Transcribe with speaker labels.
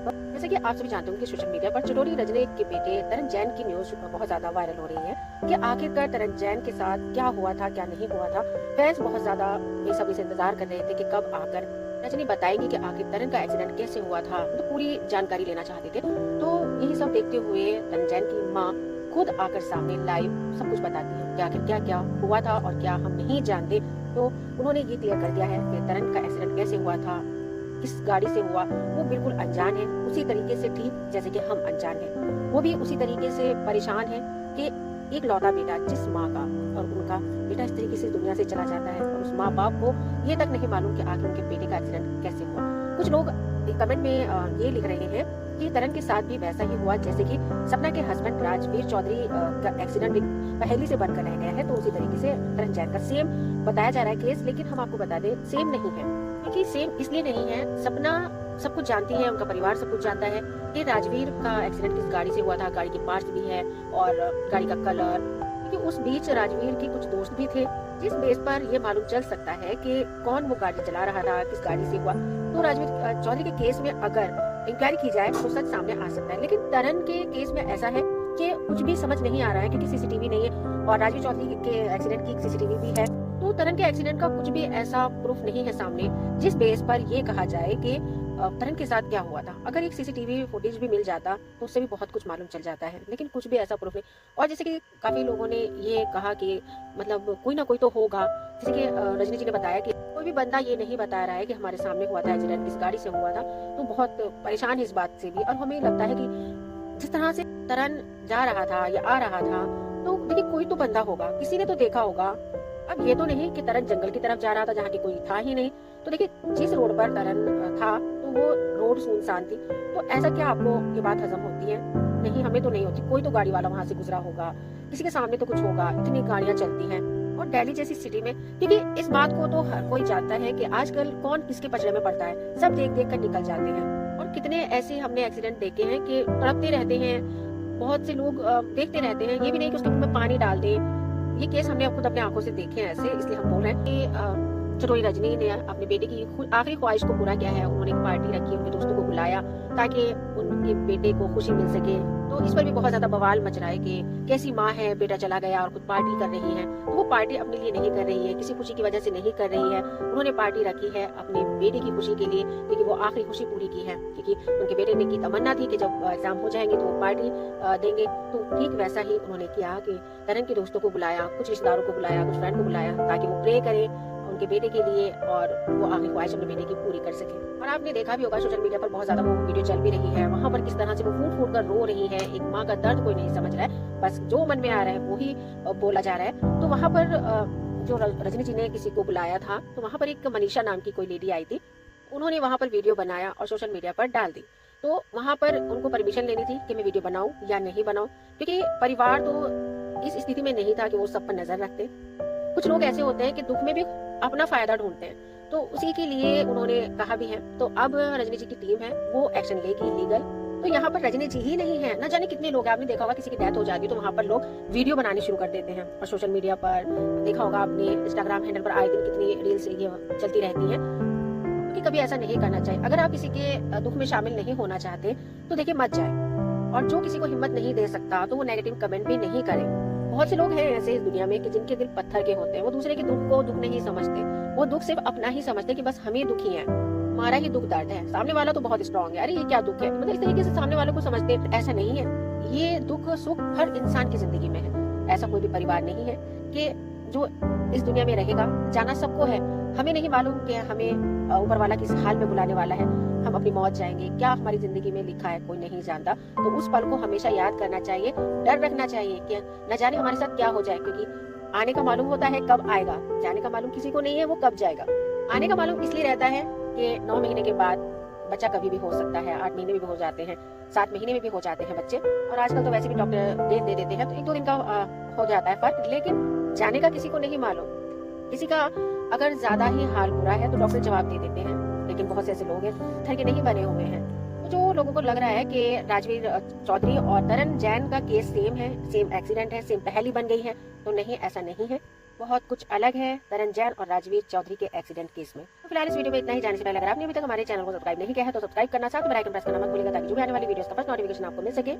Speaker 1: जैसे कि आप सभी जानते होंगे कि सोशल मीडिया पर चटोरी रजनी के बेटे तरन जैन की न्यूज बहुत ज्यादा वायरल हो रही है कि आखिरकार तरन जैन के साथ क्या हुआ था, क्या नहीं हुआ था। फैंस बहुत ज्यादा बेसब्री से इंतजार कर रहे थे कि कब आकर रजनी बताएगी कि आखिर तरन का एक्सीडेंट कैसे हुआ था, तो पूरी जानकारी लेना चाहते थे। तो यही सब देखते हुए तरन जैन की माँ खुद आकर सामने लाइव सब कुछ बताती है कि आखिर क्या क्या हुआ था और क्या हम नहीं जानते। तो उन्होंने ये क्लियर कर दिया है कि तरन का एक्सीडेंट कैसे हुआ था, किस गाड़ी से हुआ, वो बिल्कुल अनजान है, उसी तरीके से ठीक जैसे कि हम अनजान हैं। वो भी उसी तरीके से परेशान है कि एक लौता बेटा जिस माँ का और उनका बेटा इस तरीके से दुनिया से चला जाता है और उस माँ बाप को ये तक नहीं मालूम कि आखिर उनके बेटे का एक्सीडेंट कैसे हुआ। कुछ लोग कमेंट में ये लिख रहे हैं कि तरन के साथ भी वैसा ही हुआ जैसे कि सपना के हस्बैंड राजवीर चौधरी का एक्सीडेंट पहली से बनकर रह गया है, तो उसी तरीके से तरन जैन का सेम बताया जा रहा है केस। लेकिन हम आपको बता दें सेम नहीं है, क्योंकि सेम इसलिए नहीं है। सपना सब कुछ जानती है, उनका परिवार सब कुछ जानता है कि राजवीर का एक्सीडेंट किस गाड़ी से हुआ था, गाड़ी के पार्ट्स भी है और गाड़ी का कलर, क्योंकि उस बीच राजवीर के कुछ दोस्त भी थे जिस बेस पर ये मालूम चल सकता है कि कौन वो गाड़ी चला रहा था, किस गाड़ी से हुआ। तो राजवीर चौधरी के केस में अगर इंक्वायरी की जाए तो सच सामने आ सकता है, लेकिन तरन के केस में ऐसा है कि कुछ भी समझ नहीं आ रहा है क्योंकि सीसीटीवी नहीं है और राजवीर चौधरी के एक्सीडेंट की सीसीटीवी भी है। तो तरन के एक्सीडेंट का कुछ भी ऐसा प्रूफ नहीं है सामने जिस बेस पर ये कहा जाए कि तरन के साथ क्या हुआ था। अगर एक सीसीटीवी फुटेज भी मिल जाता तो उससे भी बहुत कुछ मालूम चल जाता है, लेकिन कुछ भी ऐसा प्रूफ नहीं। और जैसे कि काफी लोगों ने ये कहा कि मतलब कोई ना कोई तो होगा, जैसे कि रजनी जी ने बताया कि कोई भी बंदा ये नहीं बता रहा है कि हमारे सामने हुआ था एक्सीडेंट, इस गाड़ी से हुआ था। तो बहुत परेशान है इस बात से भी, और हमें लगता है कि जिस तरह से तरन जा रहा था या आ रहा था, तो देखिए कोई तो बंदा होगा, किसी ने तो देखा होगा। अब ये तो नहीं कि तरन जंगल की तरफ जा रहा था जहाँ की कोई था ही नहीं। तो देखिए जिस रोड पर तरन था तो वो रोड सुनसान थी, तो ऐसा क्या आपको ये बात हजम होती है? नहीं, हमें तो नहीं होती। कोई तो गाड़ी वाला वहां से गुजरा होगा, किसी के सामने तो कुछ होगा, इतनी गाड़ियां चलती हैं और दिल्ली जैसी सिटी में। क्योंकि इस बात को तो हर कोई जानता है कि आजकल कौन किसके पचड़े में पड़ता है, सब देख देख कर निकल जाते हैं। और कितने ऐसे हमने एक्सीडेंट देखे हैं कि तड़पते रहते हैं, बहुत से लोग देखते रहते हैं, ये भी नहीं कि उसके मुंह में पानी डाल दे। ये केस हमने खुद अपने आंखों से देखे हैं ऐसे, इसलिए हम बोल रहे हैं कि चटोरी रजनी ने अपने बेटे की आखिरी ख्वाहिश को पूरा किया है। उन्होंने एक पार्टी रखी, उनके दोस्तों को बुलाया ताकि उनके बेटे को खुशी मिल सके। तो इस पर भी बहुत ज्यादा बवाल मच रहा है कि कैसी माँ है, बेटा चला गया और खुद पार्टी कर रही है। तो वो पार्टी अपने लिए नहीं कर रही है, किसी खुशी की वजह से नहीं कर रही है। उन्होंने पार्टी रखी है अपने बेटे की खुशी के लिए, क्योंकि वो आखिरी खुशी पूरी की है। क्योंकि उनके बेटे ने की तमन्ना थी कि जब एग्जाम हो जाएंगे तो वो पार्टी देंगे। तो ठीक वैसा ही उन्होंने किया कि तरन के दोस्तों को बुलाया, कुछ रिश्तेदारों को बुलाया, कुछ फ्रेंड को बुलाया ताकि वो प्रे करें उनके बेटे के लिए और वो आखिरी ख्वाहिश अपने बेटे की पूरी कर सके। और आपने देखा भी होगा सोशल मीडिया पर बहुत ज्यादा वो वीडियो चल भी रही है, वहाँ पर किस तरह से वो फूट फूट कर रो रही है। एक माँ का दर्द कोई नहीं समझ रहा है, बस जो मन में आ रहा है वो ही बोला जा रहा है। तो वहाँ पर जो रजनी जी ने किसी को बुलाया था, तो वहाँ पर एक मनीषा नाम की कोई लेडी आई थी, उन्होंने वहाँ पर वीडियो बनाया और सोशल मीडिया पर डाल दी। तो वहाँ पर उनको परमिशन लेनी थी कि मैं वीडियो बनाऊं या नहीं बनाऊं, क्योंकि परिवार तो इस स्थिति में नहीं था कि वो सब पर नजर रखते। कुछ लोग ऐसे होते हैं कि दुख में भी अपना फायदा ढूंढते हैं, तो उसी के लिए उन्होंने कहा भी है। तो अब रजनी जी की टीम है वो एक्शन लेगी लीगल। तो यहाँ पर रजनी जी ही नहीं है, न जाने कितने लोग हैं। आपने देखा होगा किसी की डेथ हो जाती है तो वहाँ पर लोग वीडियो बनाने शुरू कर देते हैं, और सोशल मीडिया पर देखा होगा आपने, इंस्टाग्राम हैंडल पर आए दिन कितनी रील्स ये चलती रहती है। क्योंकि कभी ऐसा नहीं करना चाहिए। अगर आप किसी के दुख में शामिल नहीं होना चाहते तो देखिए मत जाए, और जो किसी को हिम्मत नहीं दे सकता तो वो नेगेटिव कमेंट भी नहीं करे। बहुत से लोग हैं ऐसे इस दुनिया में कि जिनके दिल पत्थर के होते हैं, वो दूसरे के दुख को दुख नहीं समझते, वो दुख सिर्फ अपना ही समझते कि बस हम ही दुखी हैं, हमारा ही दुख दर्द है, सामने वाला तो बहुत स्ट्रांग है, अरे ये क्या दुख है, मतलब इस तरीके से सामने वालों को समझते हैं। ऐसा नहीं है, ये दुख सुख हर इंसान की जिंदगी में है। ऐसा कोई भी परिवार नहीं है कि जो इस दुनिया में रहेगा, जाना सबको है। हमें नहीं मालूम कि हमें ऊपर वाला किस हाल में बुलाने वाला है, हम अपनी मौत जाएंगे, क्या हमारी जिंदगी में लिखा है कोई नहीं जानता। तो उस पल को हमेशा याद करना चाहिए, डर रखना चाहिए कि न जाने हमारे साथ क्या हो जाए, क्योंकि आने का मालूम होता है कब आएगा, जाने का मालूम किसी को नहीं है वो कब जाएगा। आने का मालूम इसलिए रहता है कि 9 महीने के बाद बच्चा कभी भी हो सकता है, 8 महीने में भी हो जाते हैं, 7 महीने में भी हो जाते हैं बच्चे, और आजकल तो वैसे भी डॉक्टर डेट दे देते हैं, तो 1-2 दिन का हो जाता है फर्क। लेकिन जाने का किसी को नहीं मालूम। किसी का अगर ज्यादा ही हाल बुरा है तो डॉक्टर जवाब दे देते हैं, लेकिन बहुत से ऐसे लोग हैं थर के नहीं बने हुए हैं। तो जो लोगों को लग रहा है कि राजवीर चौधरी और तरन जैन का केस सेम है, सेम एक्सीडेंट है, सेम पहली बन गई है, तो नहीं, ऐसा नहीं है। बहुत कुछ अलग है तरन जैन और राजवीर चौधरी के एक्सीडेंट केस में। तो फिलहाल इस वीडियो में इतना ही। जाने से पहले अगर आपने अभी तक हमारे चैनल को सब्सक्राइब नहीं किया है तो सब्सक्राइब करना, साथ में बेल आइकन प्रेस करना मत भूलिएगा ताकि जो भी आने वाली वीडियोस का फर्स्ट नोटिफिकेशन आपको मिल सके।